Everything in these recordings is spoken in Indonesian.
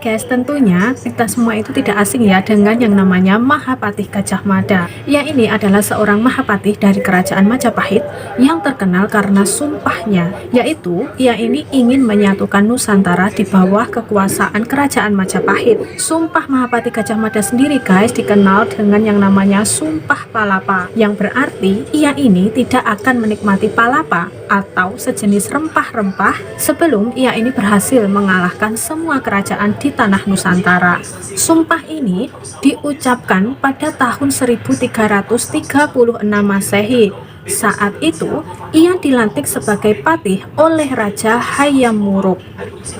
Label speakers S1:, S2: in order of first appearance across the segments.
S1: Oke guys, tentunya kita semua itu tidak asing ya dengan yang namanya Mahapatih Gajah Mada. Ia ini adalah seorang Mahapatih dari kerajaan Majapahit yang terkenal karena sumpahnya, yaitu ia ini ingin menyatukan Nusantara di bawah kekuasaan kerajaan Majapahit. Sumpah Mahapatih Gajah Mada sendiri guys dikenal dengan yang namanya Sumpah Palapa, yang berarti ia ini tidak akan menikmati palapa atau sejenis rempah-rempah sebelum ia ini berhasil mengalahkan semua kerajaan di tanah Nusantara. Sumpah ini diucapkan pada tahun 1336 Masehi. Saat itu, ia dilantik sebagai patih oleh Raja Hayam Wuruk.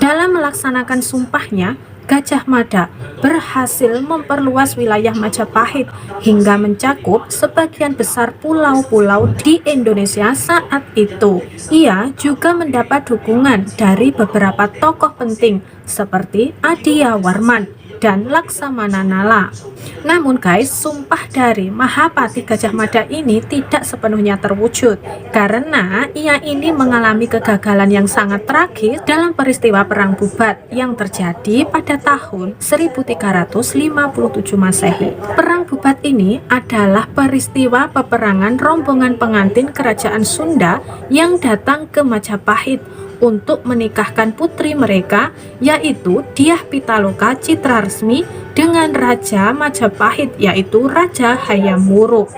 S1: Dalam melaksanakan sumpahnya, Gajah Mada berhasil memperluas wilayah Majapahit hingga mencakup sebagian besar pulau-pulau di Indonesia saat itu. Ia juga mendapat dukungan dari beberapa tokoh penting seperti Adiya Warman dan Laksamana Nala. Namun guys, sumpah dari Mahapatih Gajah Mada ini tidak sepenuhnya terwujud karena ia ini mengalami kegagalan yang sangat tragis dalam peristiwa Perang Bubat yang terjadi pada tahun 1357 Masehi. Perang Bubat ini adalah peristiwa peperangan rombongan pengantin kerajaan Sunda yang datang ke Majapahit untuk menikahkan putri mereka, yaitu Dyah Pitaloka Citraresmi dengan Raja Majapahit, yaitu Raja Hayam Wuruk.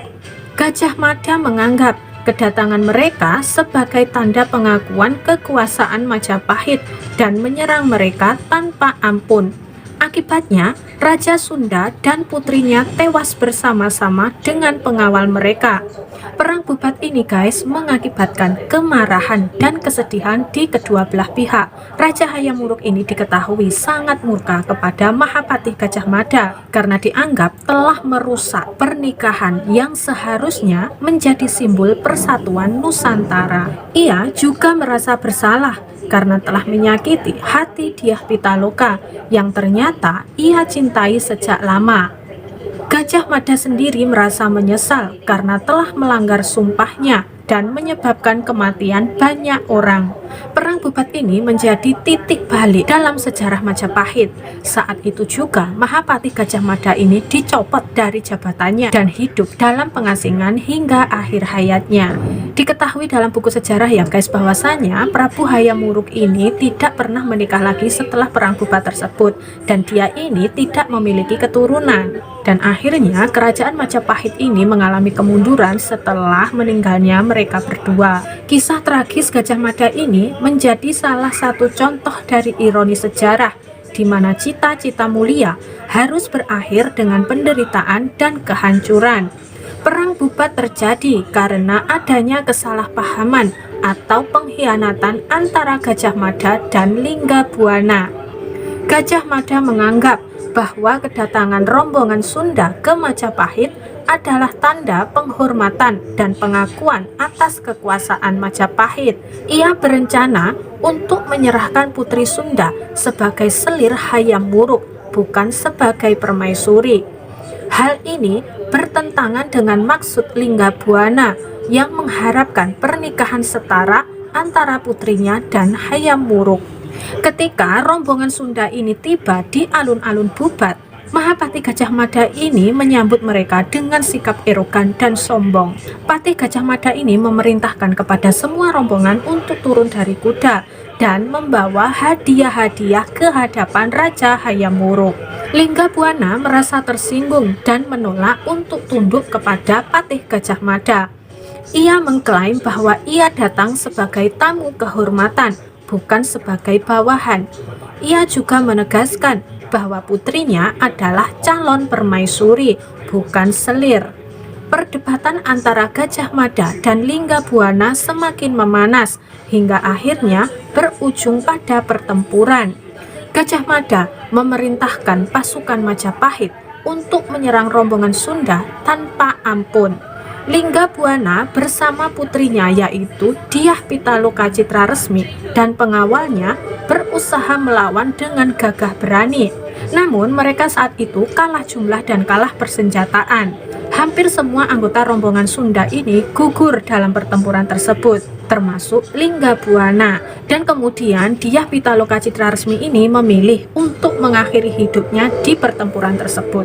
S1: Gajah Mada menganggap kedatangan mereka sebagai tanda pengakuan kekuasaan Majapahit dan menyerang mereka tanpa ampun. Akibatnya, Raja Sunda dan putrinya tewas bersama-sama dengan pengawal mereka. Perang Bubat ini guys mengakibatkan kemarahan dan kesedihan di kedua belah pihak. Raja Hayam Wuruk ini diketahui sangat murka kepada Mahapatih Gajah Mada karena dianggap telah merusak pernikahan yang seharusnya menjadi simbol persatuan Nusantara. Ia juga merasa bersalah karena telah menyakiti hati Dyah Pitaloka yang ternyata ia cintai sejak lama. Gajah Mada sendiri merasa menyesal karena telah melanggar sumpahnya dan menyebabkan kematian banyak orang. Perang Bubat ini menjadi titik balik dalam sejarah Majapahit. Saat itu juga Mahapatih Gajah Mada ini dicopot dari jabatannya dan hidup dalam pengasingan hingga akhir hayatnya. Diketahui dalam buku sejarah ya guys bahwasanya Prabu Hayam Wuruk ini tidak pernah menikah lagi setelah Perang Bubat tersebut dan dia ini tidak memiliki keturunan. Dan akhirnya kerajaan Majapahit ini mengalami kemunduran setelah meninggalnya mereka berdua. Kisah tragis Gajah Mada ini menjadi salah satu contoh dari ironi sejarah di mana cita-cita mulia harus berakhir dengan penderitaan dan kehancuran. Perang Bubat terjadi karena adanya kesalahpahaman atau pengkhianatan antara Gajah Mada dan Linggabuana. Gajah Mada menganggap bahwa kedatangan rombongan Sunda ke Majapahit adalah tanda penghormatan dan pengakuan atas kekuasaan Majapahit. Ia berencana untuk menyerahkan putri Sunda sebagai selir Hayam Wuruk, bukan sebagai permaisuri. Hal ini bertentangan dengan maksud Linggabuana yang mengharapkan pernikahan setara antara putrinya dan Hayam Wuruk. Ketika rombongan Sunda ini tiba di alun-alun Bubat, Mahapatih Gajah Mada ini menyambut mereka dengan sikap erogan dan sombong. Patih Gajah Mada ini memerintahkan kepada semua rombongan untuk turun dari kuda dan membawa hadiah-hadiah ke hadapan Raja Hayam Wuruk. Linggabuana merasa tersinggung dan menolak untuk tunduk kepada Patih Gajah Mada. Ia mengklaim bahwa ia datang sebagai tamu kehormatan, bukan sebagai bawahan. Ia juga menegaskan bahwa putrinya adalah calon permaisuri, bukan selir. Perdebatan antara Gajah Mada dan Linggabuana semakin memanas hingga akhirnya berujung pada pertempuran. Gajah Mada memerintahkan pasukan Majapahit untuk menyerang rombongan Sunda tanpa ampun. Linggabuana bersama putrinya yaitu Dyah Pitaloka Citraresmi dan pengawalnya berusaha melawan dengan gagah berani. Namun mereka saat itu kalah jumlah dan kalah persenjataan. Hampir semua anggota rombongan Sunda ini gugur dalam pertempuran tersebut. termasuk Linggabuana. Dan kemudian Dyah Pitaloka Citraresmi ini memilih untuk mengakhiri hidupnya di pertempuran tersebut.